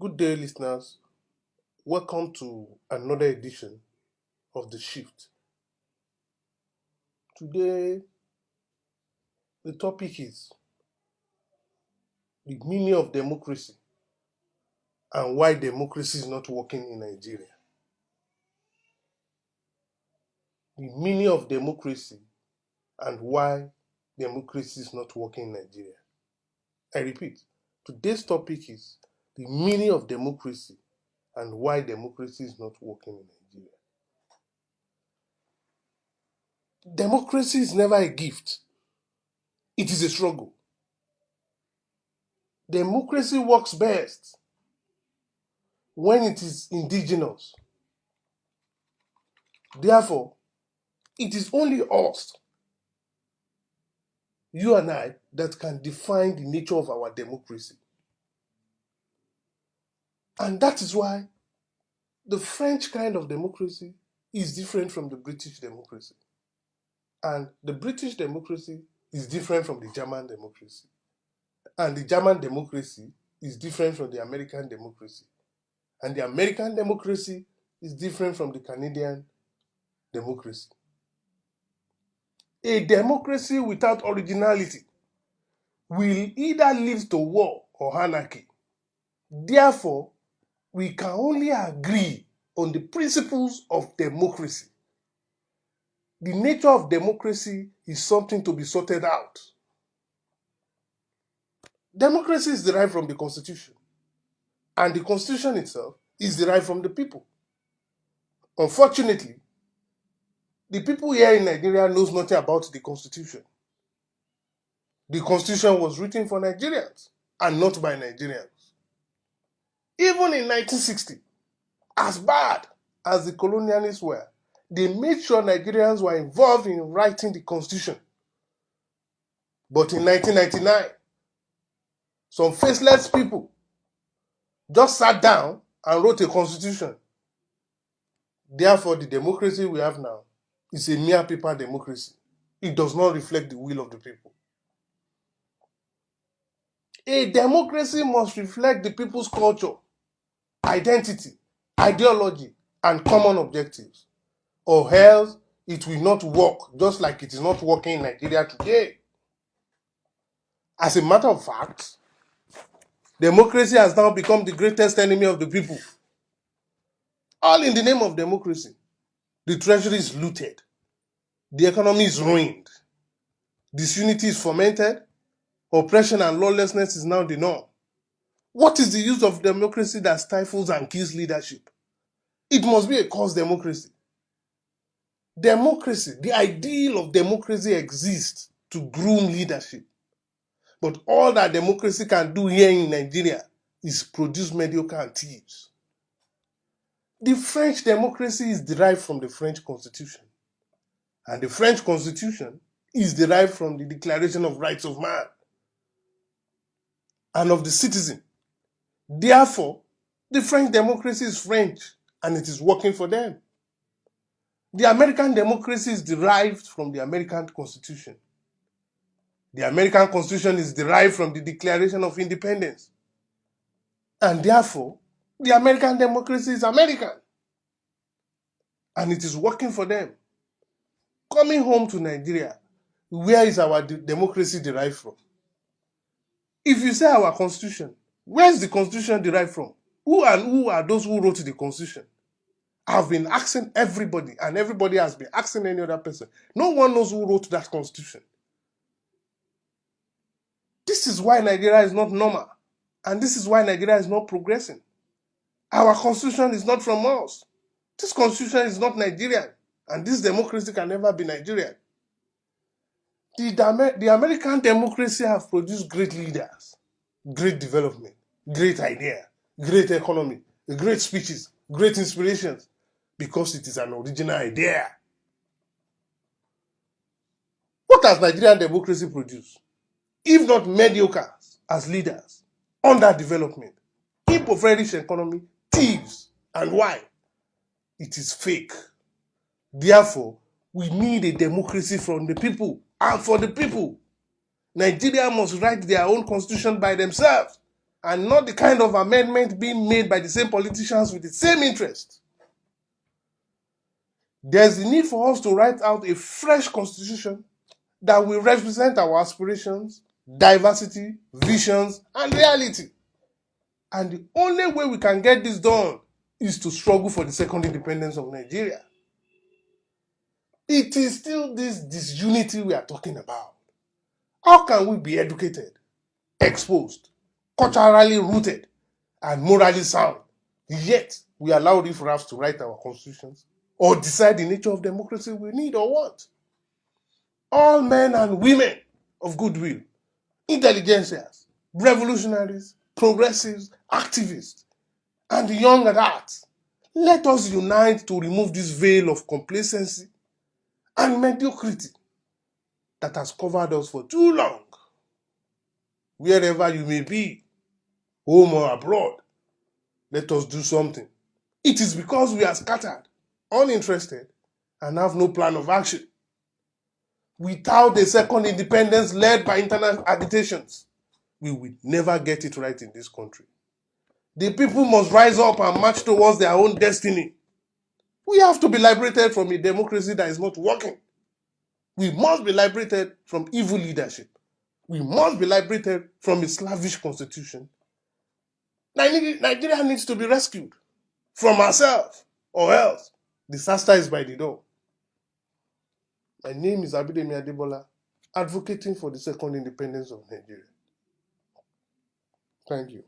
Good day, listeners. Welcome to another edition of The Shift. Today, the topic is the meaning of democracy and why democracy is not working in Nigeria. The meaning of democracy and why democracy is not working in Nigeria. I repeat, today's topic is the meaning of democracy and why democracy is not working in Nigeria. Democracy is never a gift, it is a struggle. Democracy works best when it is indigenous. Therefore, it is only us, you and I, that can define the nature of our democracy. And that is why the French kind of democracy is different from the British democracy. And the British democracy is different from the German democracy. And the German democracy is different from the American democracy. And the American democracy is different from the Canadian democracy. A democracy without originality will either lead to war or anarchy. Therefore, we can only agree on the principles of democracy. The nature of democracy is something to be sorted out. Democracy is derived from the Constitution, and the Constitution itself is derived from the people. Unfortunately, the people here in Nigeria knows nothing about the Constitution. The Constitution was written for Nigerians and not by Nigerians. Even in 1960, as bad as the colonialists were, they made sure Nigerians were involved in writing the Constitution. But in 1999, some faceless people just sat down and wrote a constitution. Therefore, the democracy we have now is a mere paper democracy. It does not reflect the will of the people. A democracy must reflect the people's culture, identity, ideology, and common objectives, or else it will not work, just like it is not working in Nigeria today. As a matter of fact, democracy has now become the greatest enemy of the people. All in the name of democracy. The treasury is looted. The economy is ruined. Disunity is fomented. Oppression and lawlessness is now the norm. What is the use of democracy that stifles and kills leadership? It must be a cause democracy. Democracy, the ideal of democracy exists to groom leadership. But all that democracy can do here in Nigeria is produce mediocre and thieves. The French democracy is derived from the French Constitution. And the French Constitution is derived from the Declaration of Rights of Man and of the citizen. Therefore, the French democracy is French and it is working for them. The American democracy is derived from the American Constitution. The American Constitution is derived from the Declaration of Independence. And therefore, the American democracy is American. And it is working for them. Coming home to Nigeria, where is our democracy derived from? If you say our Constitution, where is the Constitution derived from? Who are those who wrote the Constitution? I've been asking everybody, and everybody has been asking any other person. No one knows who wrote that Constitution. This is why Nigeria is not normal, and this is why Nigeria is not progressing. Our Constitution is not from us. This Constitution is not Nigerian, and this democracy can never be Nigerian. The American democracy have produced great leaders, great development, great idea, great economy, great speeches, great inspirations, because it is an original idea. What has Nigerian democracy produced? If not mediocre as leaders, underdevelopment, impoverished economy, thieves, and why? It is fake. Therefore, we need a democracy from the people and for the people. Nigeria must write their own constitution by themselves and not the kind of amendment being made by the same politicians with the same interest. There's the need for us to write out a fresh constitution that will represent our aspirations, diversity, visions, and reality. And the only way we can get this done is to struggle for the second independence of Nigeria. It is still this disunity we are talking about. How can we be educated, exposed, culturally rooted, and morally sound, yet we allow these rafts to write our constitutions or decide the nature of democracy we need or want? All men and women of goodwill, intelligentsias, revolutionaries, progressives, activists, and the young at heart, let us unite to remove this veil of complacency and mediocrity that has covered us for too long. Wherever you may be, home or abroad, let us do something. It is because we are scattered, uninterested, and have no plan of action. Without a second independence led by internal agitations, we will never get it right in this country. The people must rise up and march towards their own destiny. We have to be liberated from a democracy that is not working. We must be liberated from evil leadership. We must be liberated from a slavish constitution. Nigeria needs to be rescued from ourselves, or else disaster is by the door. My name is Abidemi Adebola, advocating for the second independence of Nigeria. Thank you.